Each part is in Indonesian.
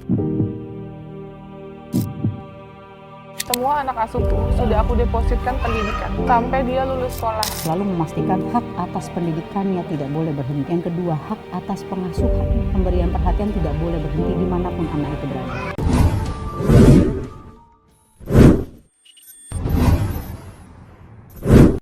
Semua anak asuhku sudah aku depositkan pendidikan sampai dia lulus sekolah. Selalu memastikan hak atas pendidikannya tidak boleh berhenti. Yang kedua, hak atas pengasuhan, pemberian perhatian tidak boleh berhenti dimanapun anak itu berada.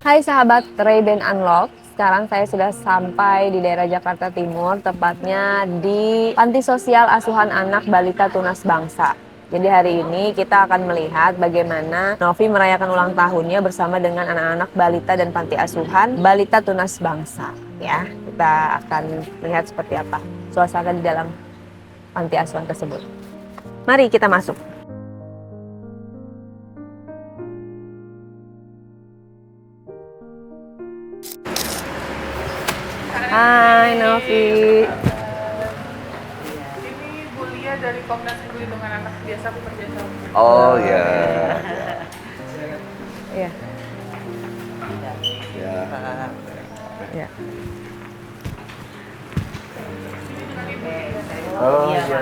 Hai sahabat Trade and Unlock, sekarang saya sudah sampai di daerah Jakarta Timur, tepatnya di Panti Sosial Asuhan Anak Balita Tunas Bangsa. Jadi hari ini kita akan melihat bagaimana Novi merayakan ulang tahunnya bersama dengan anak-anak balita dan panti asuhan Balita Tunas Bangsa. Ya, kita akan melihat seperti apa suasana di dalam panti asuhan tersebut. Mari kita masuk. Hai Novi. Ini Bu Lia dari Komnas Perlindungan Anak, biasa aku kerja sama. Oh ya. Iya. Ya. Ya. Oh iya.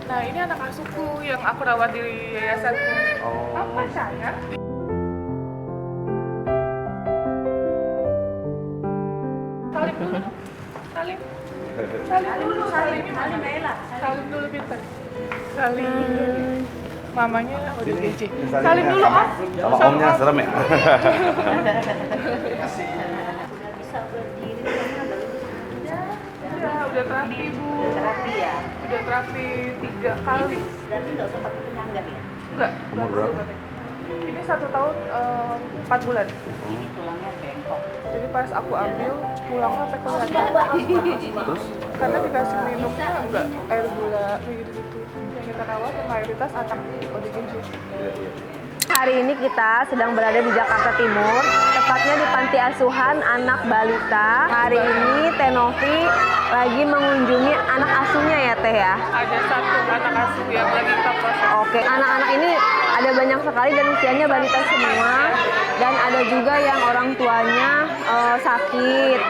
Nah, ini anak asuhku yang aku rawat di yayasanku. Oh. Apa sayang? Salim dulu. Salim. Salim dulu. Salim dulu pintar. Salim. Mamanya udah GJ. Salim dulu, Om. Sama omnya serem ya? Udah terapi, Bu. Terapi ya? Udah terapi 3 kali. Berarti nggak usah pakai penyangga ya? Enggak. Umur berapa? Ini 1 tahun 4 bulan. Ini tulangnya bengkok. Jadi pas aku ambil, tulangnya sampai kelihatan. Terus? Karena dikasih minumnya enggak air gula kayak gitu-gitu. Yang kita rawat yang mayoritas anak ODGJ. Hari ini kita sedang berada di Jakarta Timur, tepatnya di Panti Asuhan Anak Balita. Hari ini Teh Novi lagi mengunjungi anak asuhnya ya Teh ya? Ada 1 anak asuh yang lagi kita proses. Oke, anak-anak ini ada banyak sekali dan usianya balita semua. Dan ada juga yang orang tuanya sakit,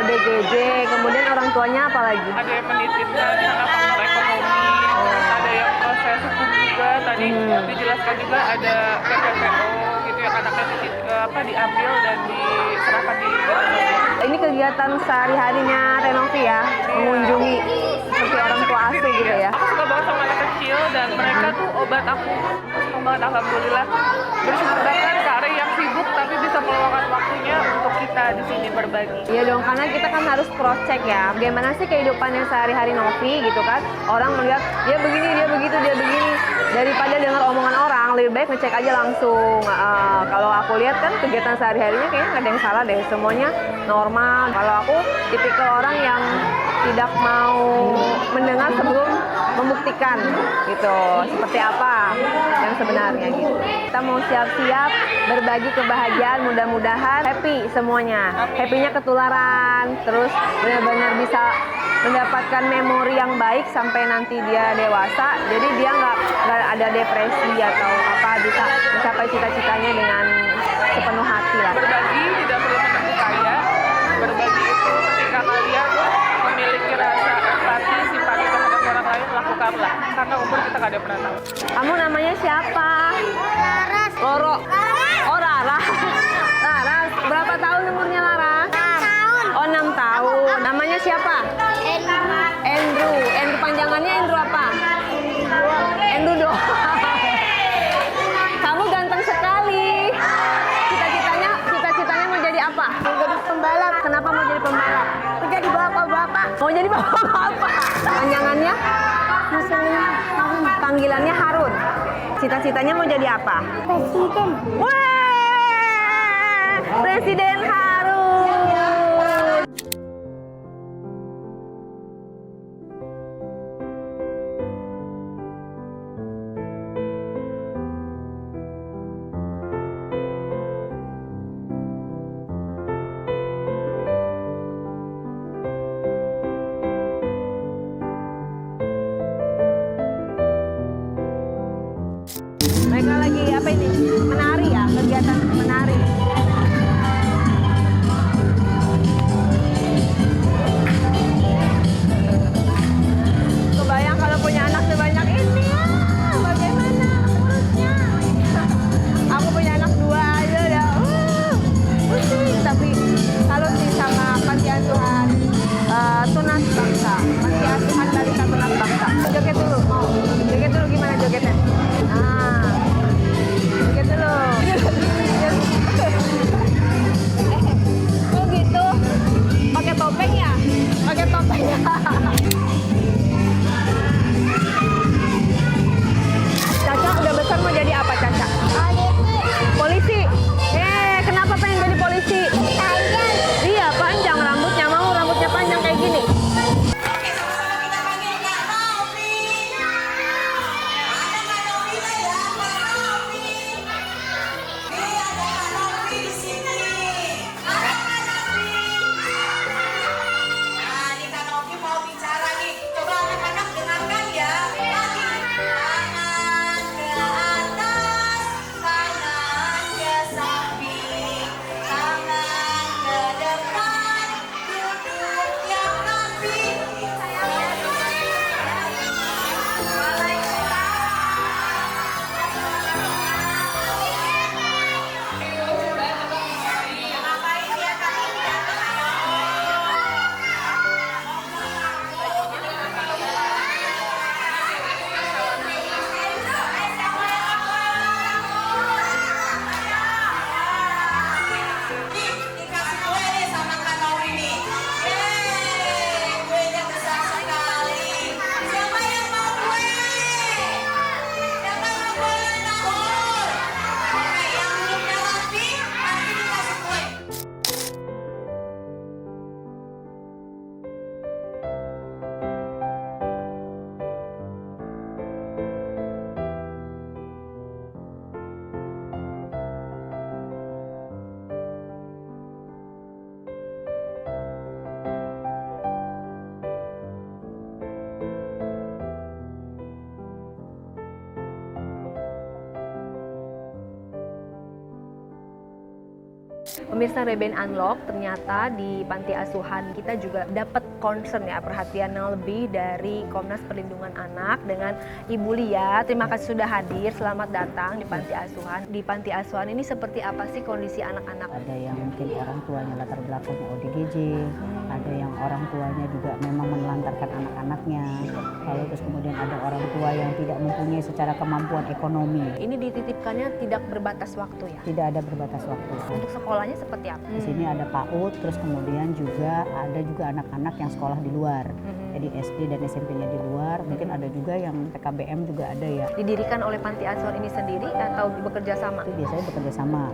ODGJ, kemudian orang tuanya apa lagi? Ada yang menitipkan karena faktor ekonomi, terus ada yang proses hukum juga. Tadi dijelaskan juga ada PPPO gitu yang anaknya diambil dan diserahkan di. Ini kegiatan sehari-harinya Teh Novi ya, mengunjungi seperti orang tua asuh gitu ya. Aku suka banget sama anak kecil dan mereka tuh obat aku. Senang banget, alhamdulillah. Bersyukur banget Kak Rey yang sibuk tapi bisa meluangkan waktunya untuk kita di sini berbagi. Iya dong, karena kita kan harus cross check ya. Bagaimana sih kehidupannya sehari-hari Novi gitu kan? Orang melihat dia begini, dia begitu, dia begini. Daripada dengar omongan orang, lebih baik ngecek aja langsung. Kalau aku lihat kan kegiatan sehari-harinya kayaknya nggak ada yang salah deh. Semuanya normal. Kalau aku tipikal orang yang tidak mau mendengar sebelum membuktikan gitu. Seperti apa yang sebenarnya gitu. Kita mau siap-siap berbagi kebahagiaan, mudah-mudahan happy semuanya. Happy-nya ketularan, terus benar-benar bisa mendapatkan memori yang baik sampai nanti dia dewasa. Jadi dia nggak ada depresi atau apa, bisa mencapai cita-citanya dengan sepenuh hati lah. Berbagi tidak perlu menunggu kaya. Berbagi itu ketika kalian memiliki rasa empati, simpati terhadap orang lain, lakukanlah. Karena umur kita nggak ada pernah tahu. Kamu namanya siapa? Laras. Loro. Oh Laras. Laras. Berapa tahun umurnya Laras? 6 tahun. Oh 6 tahun. Namanya siapa? Andrew. Andrew panjangannya Andrew apa? Andrew doang. Kamu ganteng sekali. Cita-citanya mau jadi apa? Mau jadi pembalap. Kenapa mau jadi pembalap? Mau jadi bapak-bapak. Mau jadi bapak-bapak. Panjangannya? Panggilannya Harun. Cita-citanya mau jadi apa? Presiden. Wah, Presiden Harun. Pemirsa Reben Unlock, ternyata di panti asuhan kita juga dapat concern ya, perhatian yang lebih dari Komnas Perlindungan Anak dengan Ibu Lia. Terima kasih sudah hadir, selamat datang di panti asuhan. Di panti asuhan ini seperti apa sih kondisi anak-anak? Ada yang mungkin orang tuanya latar belakangnya ODGJ, ada yang orang tuanya juga memang menelantarkan anak-anaknya, lalu terus kemudian ada orang tua yang tidak mempunyai secara kemampuan ekonomi. Ini dititipkannya tidak berbatas waktu ya? Tidak ada berbatas waktu. Untuk sekolahnya seperti apa? Di sini ada PAUD, terus kemudian juga ada anak-anak yang sekolah di luar. Jadi SD dan SMP-nya di luar, mungkin ada juga yang PKBM juga ada ya. Didirikan oleh panti asuhan ini sendiri atau bekerja sama? Itu biasanya bekerja sama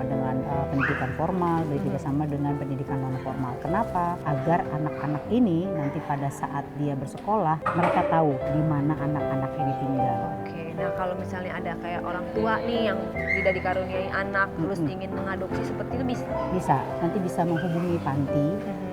dengan pendidikan formal, bekerja sama dengan pendidikan non formal. Kenapa? Agar anak-anak ini nanti pada saat dia bersekolah, mereka tahu di mana anak-anak ini tinggal. Oke, nah kalau misalnya ada kayak orang tua nih yang tidak dikaruniai anak, terus ingin mengadopsi seperti itu bisa? Bisa, nanti bisa menghubungi panti,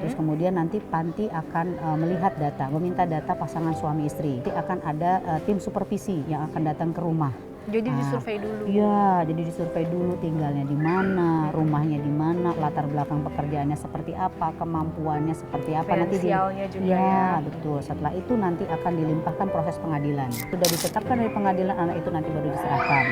terus kemudian nanti panti akan melihat data, meminta data pasangan suami istri. Nanti akan ada tim supervisi yang akan datang ke rumah. Jadi disurvei dulu? Iya, jadi disurvei dulu tinggalnya di mana, rumahnya di mana, latar belakang pekerjaannya seperti apa, kemampuannya seperti apa. Finansialnya nanti juga ya. Betul. Setelah itu nanti akan dilimpahkan proses pengadilan. Sudah ditetapkan dari pengadilan, anak itu nanti baru diserahkan.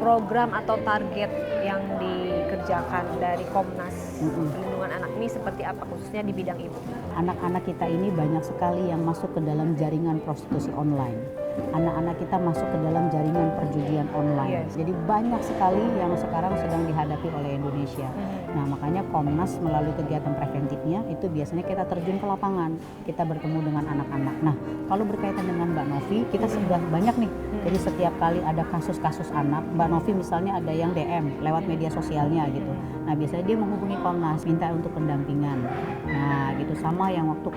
Program atau target yang dikerjakan dari Komnas Perlindungan Anak ini seperti apa, khususnya di bidang ibu? Anak-anak kita ini banyak sekali yang masuk ke dalam jaringan prostitusi online. Anak-anak kita masuk ke dalam jaringan perjudian online. Yes. Jadi banyak sekali yang sekarang sedang dihadapi oleh Indonesia. Nah, makanya Komnas melalui kegiatan preventifnya itu biasanya kita terjun ke lapangan. Kita bertemu dengan anak-anak. Nah, kalau berkaitan dengan Mbak Novi, kita sudah banyak nih. Jadi setiap kali ada kasus-kasus anak, Mbak Novi misalnya ada yang DM lewat media sosialnya gitu. Nah, biasanya dia menghubungi Komnas, minta untuk pendampingan. Nah, gitu sama yang waktu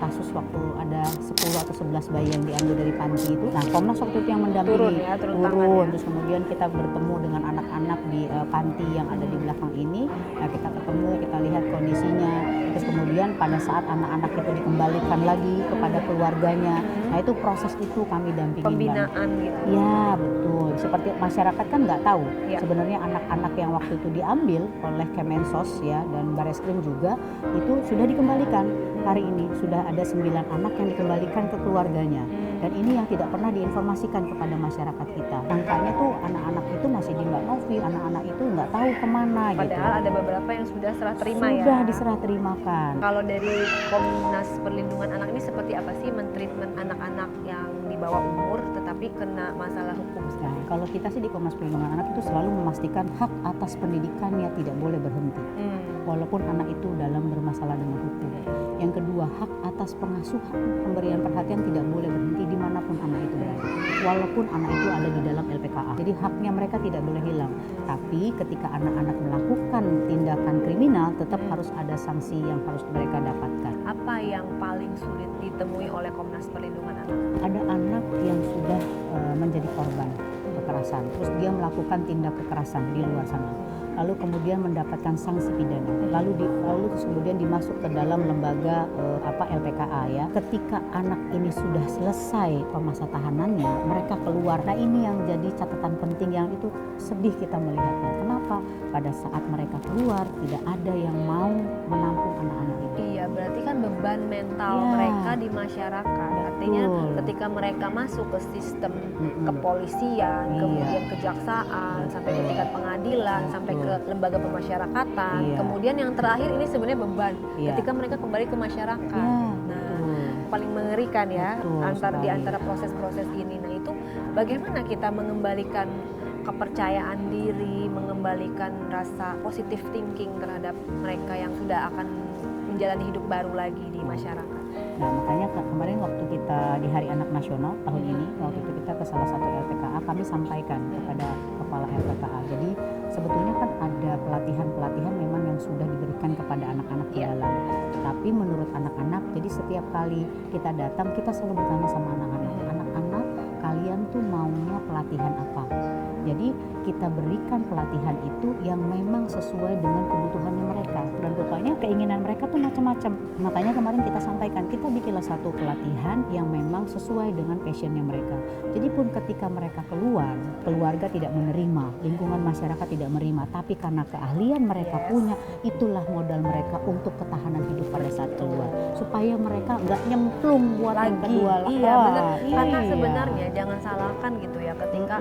ada 10 atau 11 bayi yang diambil dari panti itu. Nah, Komnas waktu itu yang mendampingi. Turun tangan ya. Terus kemudian kita bertemu dengan anak-anak di panti yang ada di belakang ini. Nah, kita ketemu, kita lihat kondisinya. Terus kemudian pada saat anak-anak itu dikembalikan lagi kepada keluarganya. Nah, itu proses itu kami dampingi. Pembinaan gitu? Ya, betul. Seperti masyarakat kan nggak tahu Ya. sebenarnya anak-anak yang waktu itu diambil oleh Kemensos ya dan Bareskrim juga itu sudah dikembalikan. Hari ini sudah ada 9 anak yang dikembalikan ke keluarganya. Dan ini yang tidak pernah diinformasikan kepada masyarakat kita. Angkanya tuh anak-anak itu masih di Mbak Novi, anak-anak itu nggak tahu kemana gitu. Padahal ada beberapa yang sudah serah terima ya? Sudah diserah terimakan. Kalau dari Komnas Perlindungan Anak ini seperti apa sih mentreatment anak-anak yang di bawah umur tetapi kena masalah hukum? Nah, kalau kita sih di Komnas Perlindungan Anak itu selalu memastikan hak atas pendidikannya tidak boleh berhenti. Walaupun anak itu dalam bermasalah dengan hukum. Yang kedua, hak atas pengasuhan, pemberian perhatian tidak boleh berhenti dimanapun anak itu berada. Walaupun anak itu ada di dalam LPKA. Jadi haknya mereka tidak boleh hilang. Tapi ketika anak-anak melakukan tindakan kriminal, tetap harus ada sanksi yang harus mereka dapatkan. Apa yang paling sulit ditemui oleh Komnas Perlindungan Anak? Ada anak yang sudah menjadi korban kekerasan, terus dia melakukan tindak kekerasan di luar sana, lalu kemudian mendapatkan sanksi pidana, lalu terus kemudian dimasuk ke dalam lembaga LPKA ya. Ketika anak ini sudah selesai masa tahanannya, mereka keluar. Nah, ini yang jadi catatan penting yang itu sedih kita melihatnya. Kenapa? Pada saat mereka keluar tidak ada yang mau menampung anak-anak itu. Iya, berarti kan beban mental mereka di masyarakat. Artinya ketika mereka masuk ke sistem kepolisian, kemudian kejaksaan, sampai ke tingkat pengadilan, sampai ke lembaga pemasyarakatan. Kemudian yang terakhir ini sebenarnya beban ketika mereka kembali ke masyarakat. Paling mengerikan ya di antara proses-proses ini. Nah, itu bagaimana kita mengembalikan kepercayaan diri, mengembalikan rasa positive thinking terhadap mereka yang sudah akan menjalani hidup baru lagi di masyarakat. Nah, makanya kemarin waktu kita di Hari Anak Nasional tahun ini, waktu itu kita ke salah satu LPKA, kami sampaikan kepada kepala LPKA. Jadi sebetulnya kan ada pelatihan-pelatihan memang yang sudah diberikan kepada anak-anak di dalam. Tapi menurut anak-anak, jadi setiap kali kita datang, kita selalu bertanya sama anak-anak, anak-anak kalian tuh maunya pelatihan apa? Jadi kita berikan pelatihan itu yang memang sesuai dengan kebutuhannya mereka. Dan rupanya keinginan mereka tuh macam-macam. Makanya kemarin kita sampaikan, kita bikinlah satu pelatihan yang memang sesuai dengan passionnya mereka. Jadi pun ketika mereka keluar, keluarga tidak menerima, lingkungan masyarakat tidak menerima, tapi karena keahlian mereka punya, itulah modal mereka untuk ketahanan hidup pada saat keluar. Supaya mereka nggak nyemplung buat yang kedua. Iya benar. Karena iya. sebenarnya jangan salahkan gitu ya, ketika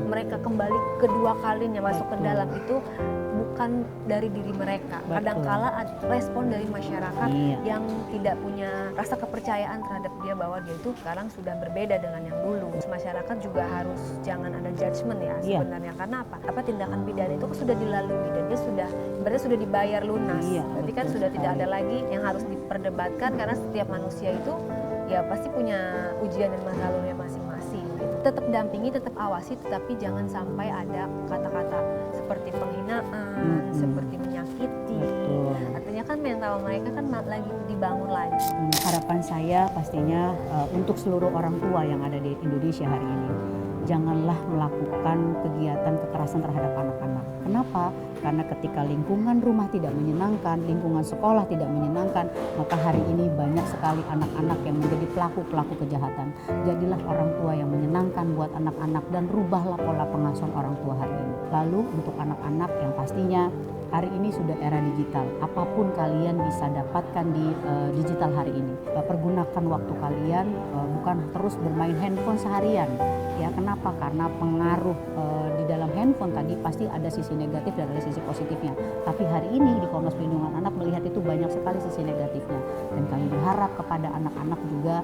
mereka kembali kedua kalinya masuk ke dalam itu bukan dari diri mereka. Betul. Kadangkala respon dari masyarakat Iya. yang tidak punya rasa kepercayaan terhadap dia bahwa dia itu sekarang sudah berbeda dengan yang dulu. Masyarakat juga harus jangan ada judgement ya sebenarnya. Karena apa? Tindakan pidana itu sudah dilalui dan dia berarti sudah dibayar lunas. Iya, Berarti kan betul sudah tidak sekali. ada lagi yang harus diperdebatkan karena setiap manusia itu ya pasti punya ujian dan masa lalunya masing-masing gitu. Tetap dampingi, tetap awasi, tetapi jangan sampai ada kata-kata seperti penghinaan, seperti menyakiti. Betul. Artinya kan mental mereka kan lagi dibangun lagi. Harapan saya pastinya untuk seluruh orang tua yang ada di Indonesia hari ini, janganlah melakukan kegiatan kekerasan terhadap anak-anak. Kenapa? Karena ketika lingkungan rumah tidak menyenangkan, lingkungan sekolah tidak menyenangkan, maka hari ini banyak sekali anak-anak yang menjadi pelaku-pelaku kejahatan. Jadilah orang tua yang menyenangkan buat anak-anak dan rubahlah pola pengasuhan orang tua hari ini. Lalu untuk anak-anak yang pastinya hari ini sudah era digital. Apapun kalian bisa dapatkan di digital hari ini. Pergunakan waktu kalian bukan terus bermain handphone seharian. Ya, kenapa? Karena pengaruh di dalam handphone tadi pasti ada sisi negatif dan ada sisi positifnya. Tapi hari ini di Komnas Perlindungan Anak melihat itu banyak sekali sisi negatifnya. Dan kami berharap kepada anak-anak juga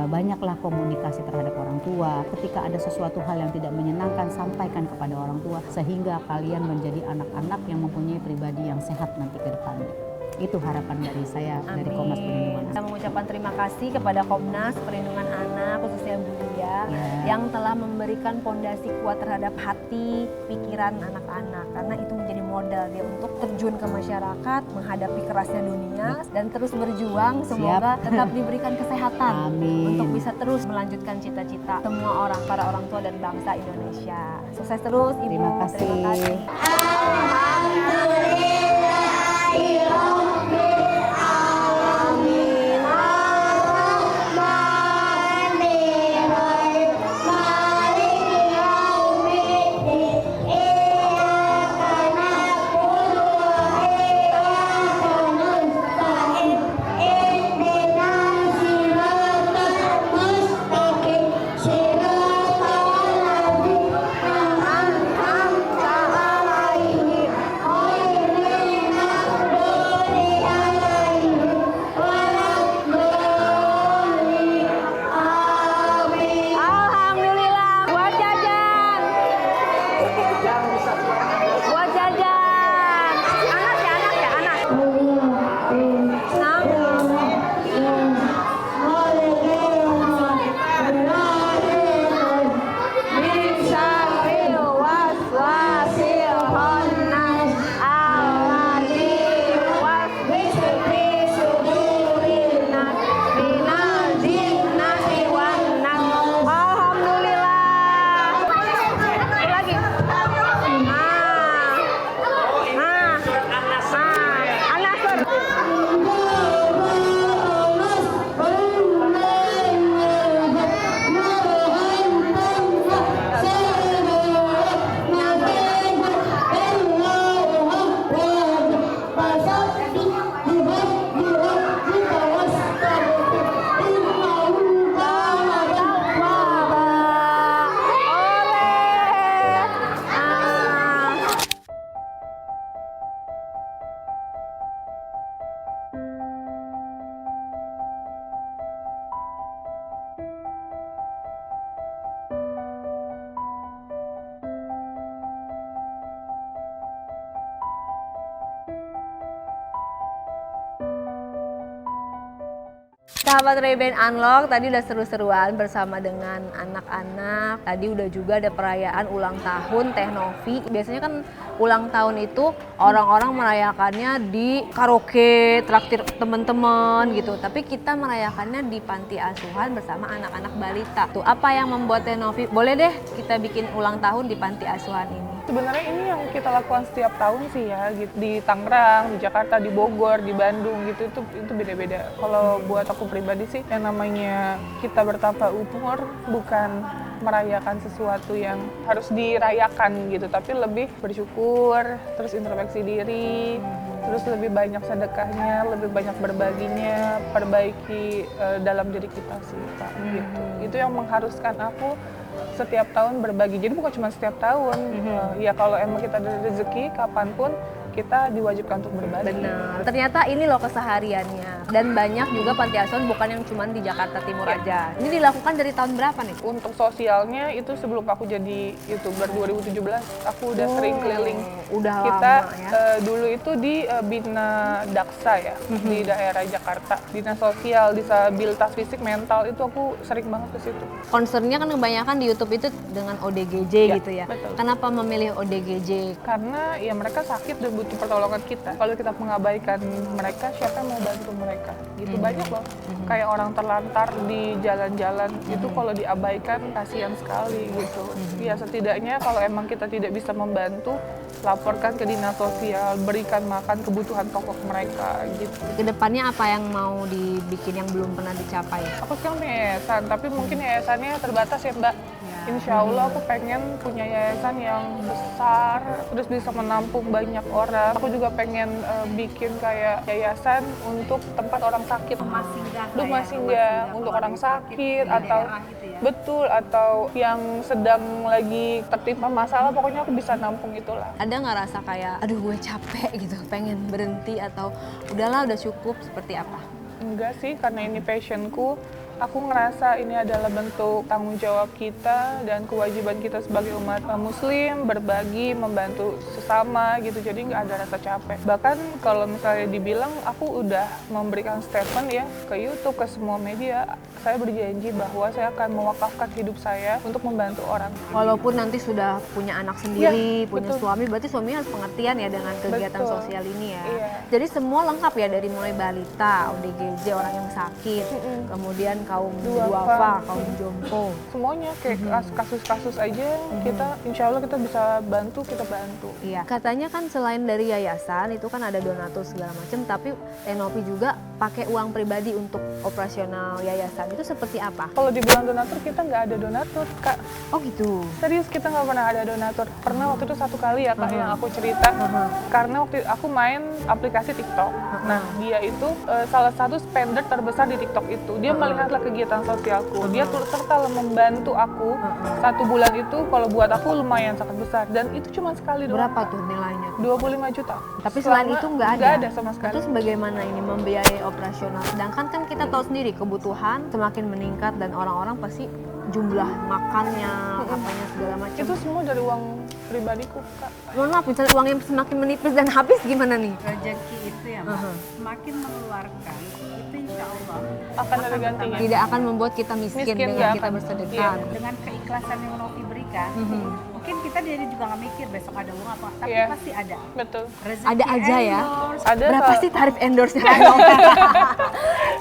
banyaklah komunikasi terhadap orang tua. Ketika ada sesuatu hal yang tidak menyenangkan, sampaikan kepada orang tua sehingga kalian menjadi anak-anak yang mempunyai pribadi yang sehat nanti ke depannya. Itu harapan dari saya dari Komnas Perlindungan Anak. Saya mengucapkan terima kasih kepada Komnas Perlindungan Anak, khususnya Bu Lia, yang telah memberikan fondasi kuat terhadap hati, pikiran anak-anak. Karena itu menjadi modal dia untuk terjun ke masyarakat, menghadapi kerasnya dunia, dan terus berjuang. Semoga tetap diberikan kesehatan untuk bisa terus melanjutkan cita-cita semua orang, para orang tua dan bangsa Indonesia. Sukses terus, Ibu. Terima kasih. Terima kasih. Alhamdulillah, buat jajan. Buat jajan. Anak ya, anak. Sahabat Rayban Unlock, tadi udah seru-seruan bersama dengan anak-anak. Tadi udah juga ada perayaan ulang tahun Teh Novi. Biasanya kan ulang tahun itu orang-orang merayakannya di karaoke, traktir teman-teman gitu. Tapi kita merayakannya di panti asuhan bersama anak-anak balita. Tuh, apa yang membuat Teh Novi, boleh deh kita bikin ulang tahun di panti asuhan ini? Sebenarnya ini yang kita lakukan setiap tahun sih ya, gitu. Di Tangerang, di Jakarta, di Bogor, di Bandung gitu, itu beda-beda. Kalau buat aku pribadi sih, yang namanya kita bertambah umur bukan merayakan sesuatu yang harus dirayakan gitu, tapi lebih bersyukur, terus introspeksi diri, terus lebih banyak sedekahnya, lebih banyak berbaginya, perbaiki dalam diri kita sih Kak, gitu. Itu yang mengharuskan aku setiap tahun berbagi. Jadi bukan cuma setiap tahun, ya kalau emang kita ada rezeki, kapanpun kita diwajibkan untuk berbagi. Benar. Ternyata ini loh kesehariannya. Dan banyak juga panti asuhan bukan yang cuma di Jakarta Timur aja. Ini dilakukan dari tahun berapa nih? Untuk sosialnya itu sebelum aku jadi YouTuber 2017, aku udah sering keliling. Udah Kita lama ya. dulu itu di Bina Daksa ya, di daerah Jakarta. Dinas Sosial, disabilitas fisik, mental, itu aku sering banget ke situ. Concernnya kan kebanyakan di YouTube itu dengan ODGJ Ya, gitu ya. betul. Kenapa memilih ODGJ? Karena ya mereka sakit dan butuh pertolongan kita. Kalau kita mengabaikan mereka, siapa yang mau bantu mereka? Gitu banyak loh. Kayak orang terlantar di jalan-jalan itu kalau diabaikan kasihan sekali gitu. Ya setidaknya kalau emang kita tidak bisa membantu, laporkan ke dinas sosial, berikan makan kebutuhan pokok mereka gitu. Kedepannya apa yang mau dibikin yang belum pernah dicapai? Aku sekarang punya yayasan, tapi mungkin yayasannya terbatas ya Mbak. Insya Allah aku pengen punya yayasan yang besar, terus bisa menampung banyak orang. Aku juga pengen bikin kayak yayasan untuk tempat orang sakit. Rumah singgah. Rumah singgah untuk orang sakit di atau daerah gitu ya. betul, atau yang sedang lagi tertimpa masalah, pokoknya aku bisa nampung itulah. Ada nggak rasa kayak, aduh gue capek gitu, pengen berhenti atau udahlah udah cukup, seperti apa? Enggak sih, karena ini passionku. Aku ngerasa ini adalah bentuk tanggung jawab kita dan kewajiban kita sebagai umat muslim, berbagi, membantu sesama gitu, jadi nggak ada rasa capek. Bahkan kalau misalnya dibilang aku udah memberikan statement ya ke YouTube, ke semua media, saya berjanji bahwa saya akan mewakafkan hidup saya untuk membantu orang. Walaupun nanti sudah punya anak sendiri, Ya, punya betul. suami, berarti suaminya harus pengertian ya dengan kegiatan Betul. sosial ini ya. Iya. Jadi semua lengkap ya, dari mulai balita, ODGJ, orang yang sakit, kemudian kaum duafa, kaum jompo. Semuanya kayak kasus-kasus aja kita, insya Allah kita bisa bantu, kita bantu. Iya. Katanya kan selain dari yayasan itu kan ada donatur segala macam, tapi Tenopi juga pakai uang pribadi untuk operasional yayasan. Itu seperti apa? Kalau dibilang donatur, kita nggak ada donatur Kak. Oh gitu. Serius, kita nggak pernah ada donatur. Pernah waktu itu satu kali ya Kak yang aku cerita, karena waktu itu aku main aplikasi TikTok. Nah dia itu salah satu spender terbesar di TikTok itu. Dia melihatlah kegiatan sosialku. Dia turut serta membantu aku. 1 bulan itu kalau buat aku lumayan sangat besar. Dan itu cuma sekali doang. Berapa tuh nilainya? 25 juta. Tapi selain Selama- itu nggak ada? Nggak ada sama sekali. Terus bagaimana ini membiayai operasional? Sedangkan kan kita tahu sendiri kebutuhan semakin meningkat dan orang-orang pasti jumlah makannya, apanya segala macam. Itu semua dari uang pribadiku Kak. Mohon maaf, misalnya uang yang semakin menipis dan habis gimana nih? Rezeki itu ya Mbak, semakin mengeluarkan itu insya Allah Akan ada gantinya. Tidak akan membuat kita miskin, Miskin, dengan nggak kita akan. bersedekah. dengan keikhlasan yang Novi berikan. Mungkin kita dari juga nggak mikir besok ada uang apa, tapi Iya. pasti ada. Betul. Rezeki Ada aja ya. endorse. Ada Berapa Kak. sih tarif endorse-nya?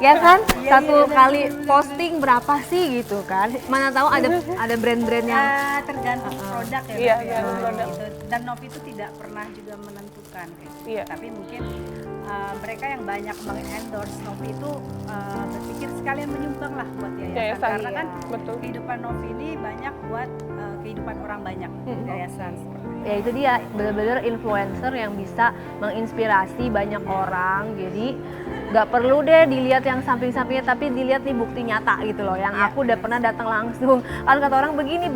Ya kan? Satu kali posting berapa sih gitu kan? Mana tahu ada brand-brand yang Tergantung produk ya. Iya, Mbak, ya. tergantung produk. Gitu. Dan Novi itu tidak pernah juga menentukan kayak gitu. Iya. Tapi mungkin mereka yang banyak endorse Novi itu berpikir sekalian menyumbang lah buat yayasan. Yayasan, Karena kan betul. kehidupan Novi ini banyak buat kehidupan orang banyak. Yayasan seperti itu. ya itu dia, benar-benar influencer yang bisa menginspirasi banyak orang. Jadi nggak perlu deh dilihat yang samping-sampingnya, tapi dilihat nih bukti nyata gitu loh, yang aku udah pernah datang langsung. Kan kata orang begini,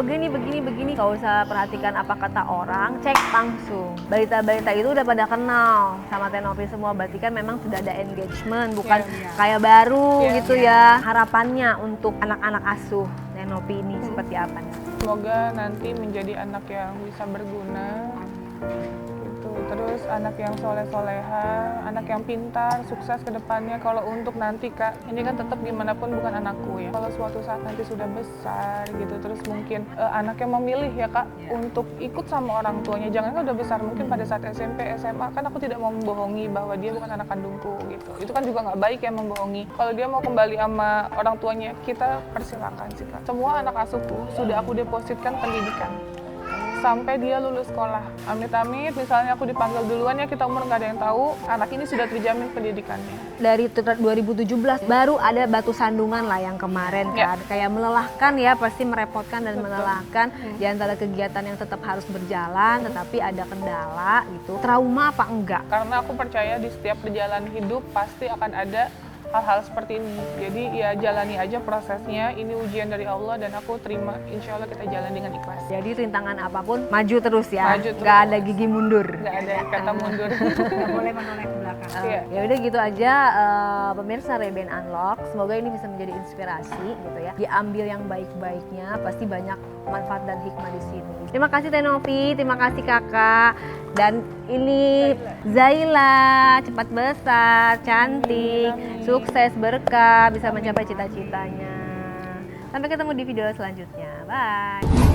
gak usah perhatikan apa kata orang, cek langsung. Berita-berita itu udah pada kenal sama Tenopi semua, berarti kan memang sudah ada engagement, bukan kayak baru gitu ya. Harapannya untuk anak-anak asuh Tenopi ini seperti apa nih? Semoga nanti menjadi anak yang bisa berguna, gitu. Terus anak yang soleh-soleha, anak yang pintar, sukses ke depannya. Kalau untuk nanti Kak, ini kan tetap gimana pun bukan anakku ya. Kalau suatu saat nanti sudah besar gitu, terus mungkin anaknya memilih ya Kak untuk ikut sama orang tuanya. Jangan kan udah besar, mungkin pada saat SMP, SMA, kan aku tidak mau membohongi bahwa dia bukan anak kandungku gitu. Itu kan juga nggak baik ya membohongi. Kalau dia mau kembali sama orang tuanya, kita persilakan sih Kak. Semua anak asuhku sudah aku depositkan pendidikan. sampai dia lulus sekolah. Amit-amit, misalnya aku dipanggil duluan ya, kita umur nggak ada yang tahu, anak ini sudah terjamin pendidikannya. Dari 2017 baru ada batu sandungan lah yang kemarin kan. Kayak melelahkan ya, pasti merepotkan dan melelahkan. Di antara kegiatan yang tetap harus berjalan, tetapi ada kendala gitu. Trauma apa enggak? Karena aku percaya di setiap perjalanan hidup pasti akan ada hal-hal seperti ini. Jadi ya jalani aja prosesnya, ini ujian dari Allah dan aku terima, insya Allah kita jalan dengan ikhlas. Jadi rintangan apapun maju terus ya, Maju terus. nggak ada gigi mundur. Nggak ada kata mundur. Nggak boleh menoleh ke belakang. Iya. Ya udah gitu aja pemirsa Reben Unlock, semoga ini bisa menjadi inspirasi gitu ya. Diambil yang baik-baiknya, pasti banyak manfaat dan hikmah di sini. Terima kasih Teh Novi, terima kasih Kakak. Dan ini Zaila, cepat besar, cantik, sukses, berkah, bisa mencapai cita-citanya. Sampai ketemu di video selanjutnya. Bye.